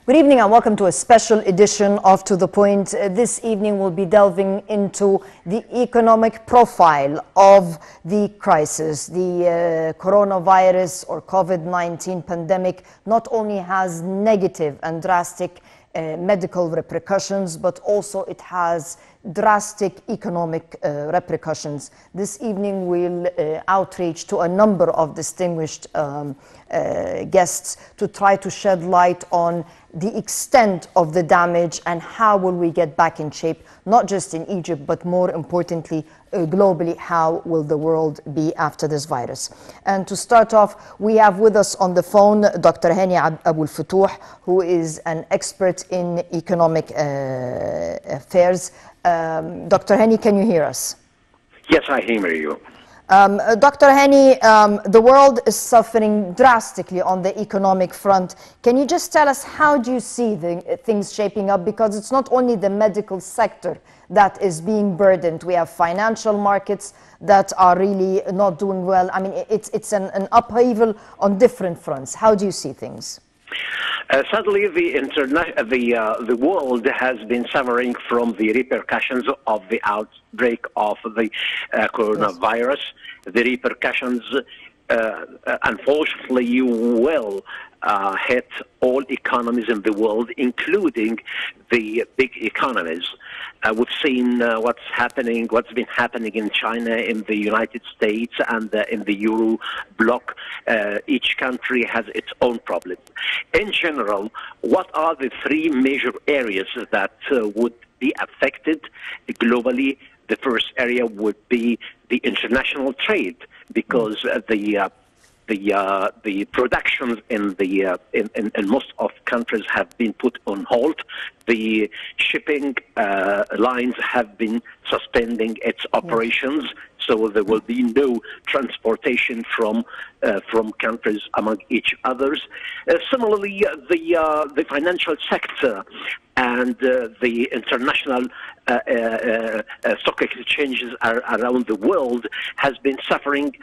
Good evening and welcome to a special edition of To The Point. This evening we'll be delving into the economic profile of the crisis. The coronavirus or COVID-19 pandemic not only has negative and drastic medical repercussions, but also it has drastic economic repercussions. This evening we'll outreach to a number of distinguished guests to try to shed light on the extent of the damage and how will we get back in shape, not just in Egypt, but more importantly, globally, how will the world be after this virus? And to start off, we have with us on the phone Dr. Hany Abou El Fotouh, who is an expert in economic affairs. Dr. Hany, can you hear us? Yes, I hear you. Dr. Hany, the world is suffering drastically on the economic front. Can you just tell us how do you see things shaping up? Because it's not only the medical sector that is being burdened. We have financial markets that are really not doing well. I mean, it's an upheaval on different fronts. How do you see things? Sadly, the world has been suffering from the repercussions of the outbreak of the coronavirus. Yes. The repercussions, unfortunately, will hit all economies in the world, including the big economies. We've seen what's been happening in China, in the United States, and in the Euro bloc. Each country has its own problem. In general, what are the three major areas that would be affected globally? The first area would be the international trade, because the productions in most of countries have been put on hold. The shipping lines have been suspending its operations, so there will be no transportation from countries among each others. Similarly, the financial sector and the international stock exchanges around the world has been suffering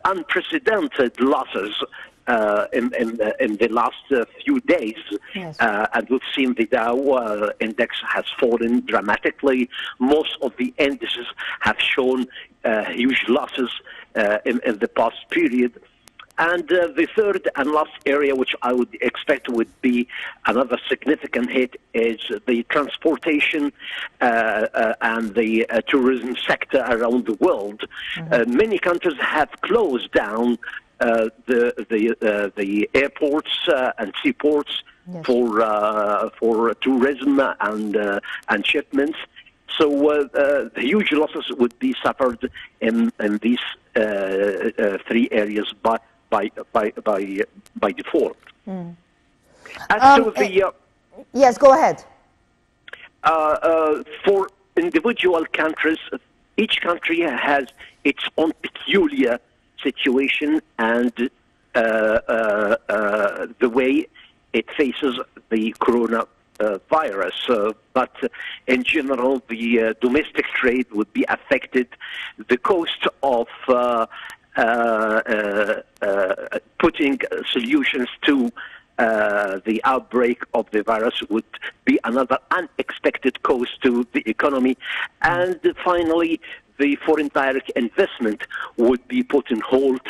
unprecedented losses in the last few days. Yes. And we've seen the Dow index has fallen dramatically. Most of the indices have shown huge losses in the past period. And the third and last area, which I would expect would be another significant hit, is the transportation and the tourism sector around the world. Mm-hmm. Many countries have closed down the airports and seaports. Yes. for tourism and shipments. So huge losses would be suffered in these three areas by default. Mm. As to the yes, go ahead. For individual countries, each country has its own peculiar situation and the way it faces the coronavirus. But in general, the domestic trade would be affected. The cost of putting solutions to the outbreak of the virus would be another unexpected cost to the economy. And finally, the foreign direct investment would be put on hold.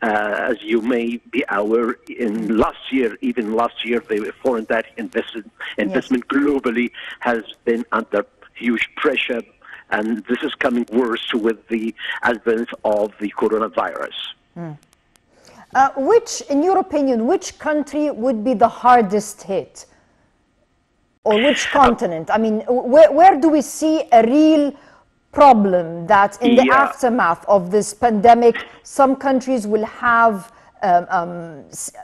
As you may be aware, even last year, the foreign direct investment yes. globally has been under huge pressure. And this is coming worse with the advent of the coronavirus. Mm. In your opinion, which country would be the hardest hit? Or which continent? I mean, where do we see a real problem that in the aftermath of this pandemic, some countries will have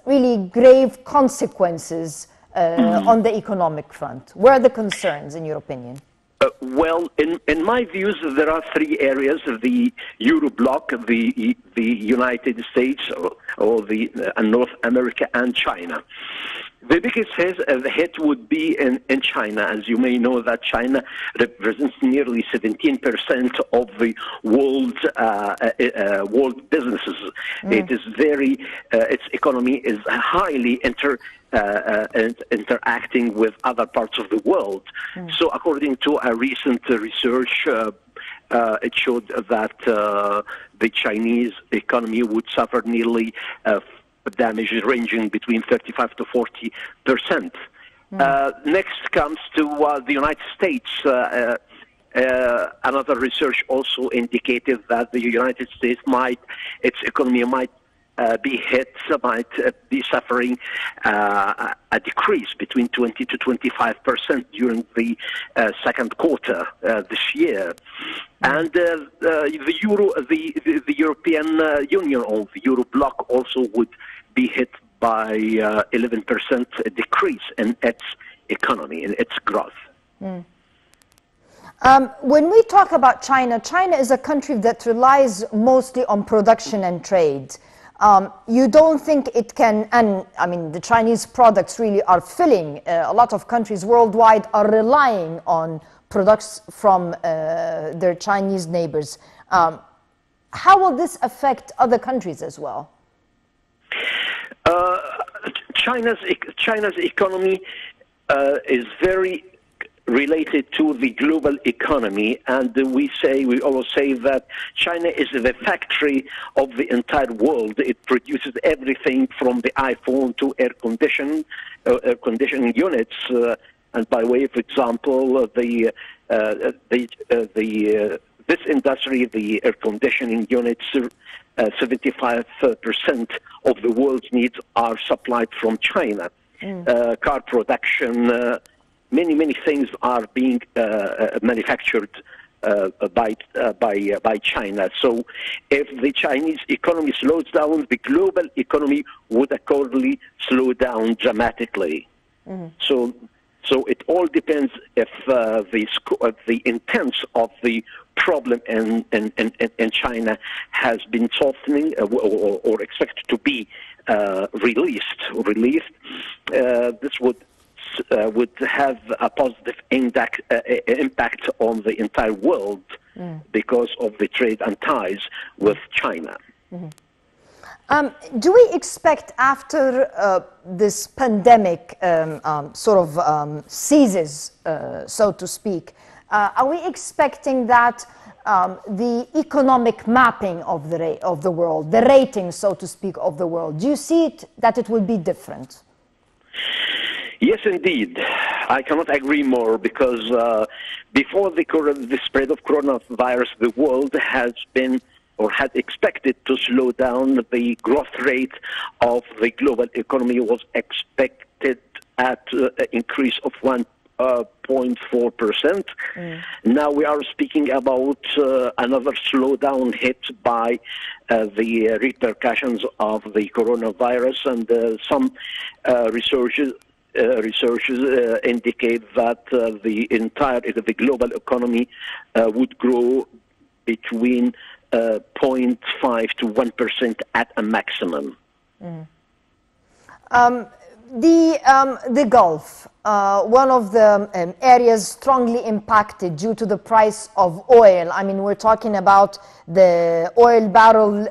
really grave consequences on the economic front? Where are the concerns, in your opinion? Well, in my views, there are three areas: the Euro bloc, the United States, or North America, and China. The biggest hit would be in China. As you may know, that China represents nearly 17% of the world businesses. Mm. It is its economy is highly and interacting with other parts of the world. So according to a recent research, it showed that the Chinese economy would suffer nearly damage ranging between 35 to 40%. Next comes to the United States. Another research also indicated that the United States its economy might be suffering a decrease between 20 to 25% during the second quarter this year. And the European Union or the Euro bloc also would be hit by 11% decrease in its economy, in its growth. When we talk about China, China is a country that relies mostly on production and trade. You don't think it can, and I mean, the Chinese products really are filling, a lot of countries worldwide are relying on products from their Chinese neighbors. How will this affect other countries as well? China's economy is very related to the global economy, and we always say that China is the factory of the entire world. It produces everything from the iPhone to air conditioning units. And by way of example, this industry, the air conditioning units, 75% of the world's needs are supplied from China. Car production. Many things are being manufactured by China. So if the Chinese economy slows down, the global economy would accordingly slow down dramatically. So it all depends if the intent of the problem in China has been softening or expected to be relieved. This would have a positive impact on the entire world because of the trade and ties with China. Do we expect after this pandemic ceases, so to speak, are we expecting that the economic mapping of the world, the rating, so to speak, of the world, do you see that it will be different? Yes, indeed. I cannot agree more because before the spread of coronavirus, the world has been or had expected to slow down. The growth rate of the global economy was expected at an increase of 1.4%. Now we are speaking about another slowdown hit by the repercussions of the coronavirus, and some researchers indicate that the global economy would grow between 0.5 to 1% at a maximum. The Gulf, one of the areas strongly impacted due to the price of oil. I mean, we're talking about the oil barrel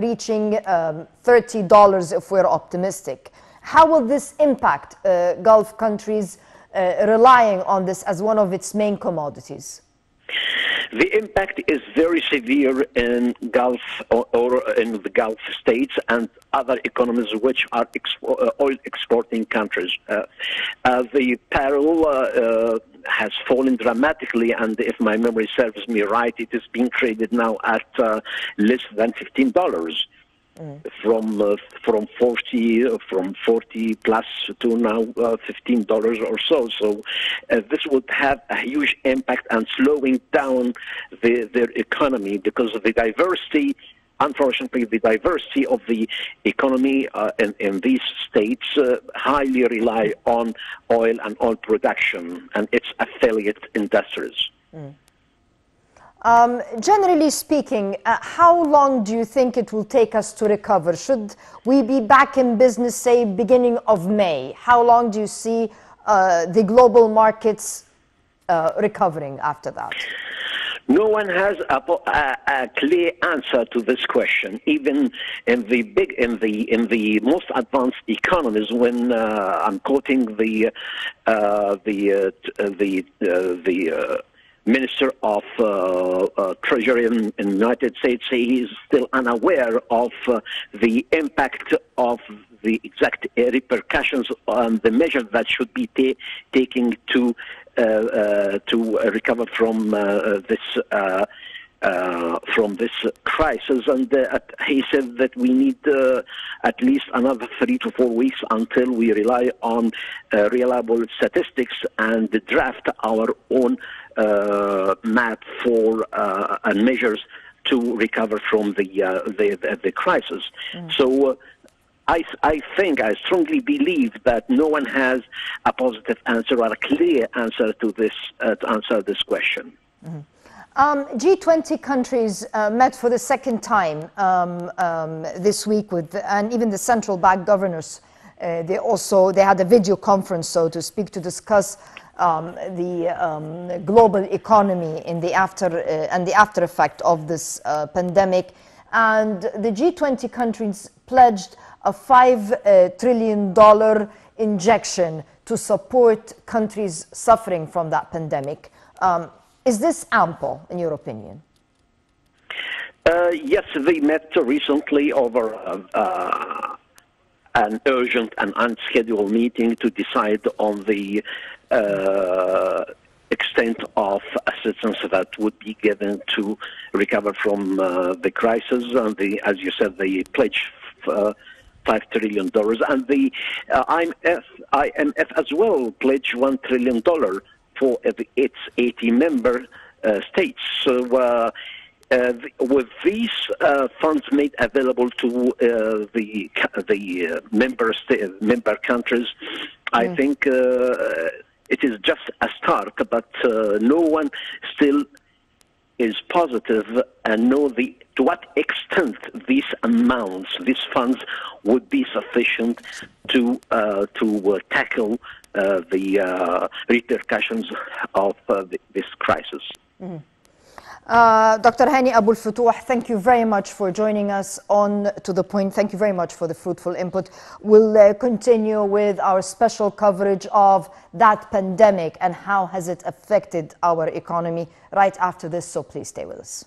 reaching $30 if we're optimistic. How will this impact Gulf countries relying on this as one of its main commodities? The impact is very severe in Gulf or in the Gulf states and other economies which are oil exporting countries. The barrel has fallen dramatically, and if my memory serves me right, it is being traded now at less than $15. From 40 plus to now $15 or so. So this would have a huge impact on slowing down their economy because of the diversity. Unfortunately, the diversity of the economy in these states highly rely on oil and oil production and its affiliate industries. Generally speaking, how long do you think it will take us to recover? Should we be back in business, say, beginning of May? How long do you see the global markets recovering after that? No one has a clear answer to this question. Even in the most advanced economies, when I'm quoting the Minister of Treasury in the United States, he is still unaware of the impact of the exact repercussions on the measures that should be taken to recover from this crisis. And he said that we need at least another 3 to 4 weeks until we rely on reliable statistics and draft our own map for and measures to recover from the crisis. So I strongly believe that no one has a positive answer or a clear answer to answer this question. G20 countries met for the second time this week and even the central bank governors. They had a video conference, so to speak, to discuss the global economy in the after effect of this pandemic. And the G20 countries pledged a $5 trillion injection to support countries suffering from that pandemic. Is this ample, in your opinion? Yes, they met recently over an urgent and unscheduled meeting to decide on the extent of assistance that would be given to recover from the crisis. And as you said, they pledged $5 trillion, and the IMF as well pledged $1 trillion for its 80 member states. So with these funds made available to the member countries, I think it is just a start, but no one still is positive and know to what extent these amounts, these funds, would be sufficient to tackle the repercussions of this crisis. Dr. Hany Abou El Fotouh, thank you very much for joining us on To The Point. Thank you very much for the fruitful input. We'll continue with our special coverage of that pandemic and how has it affected our economy right after this, so please stay with us.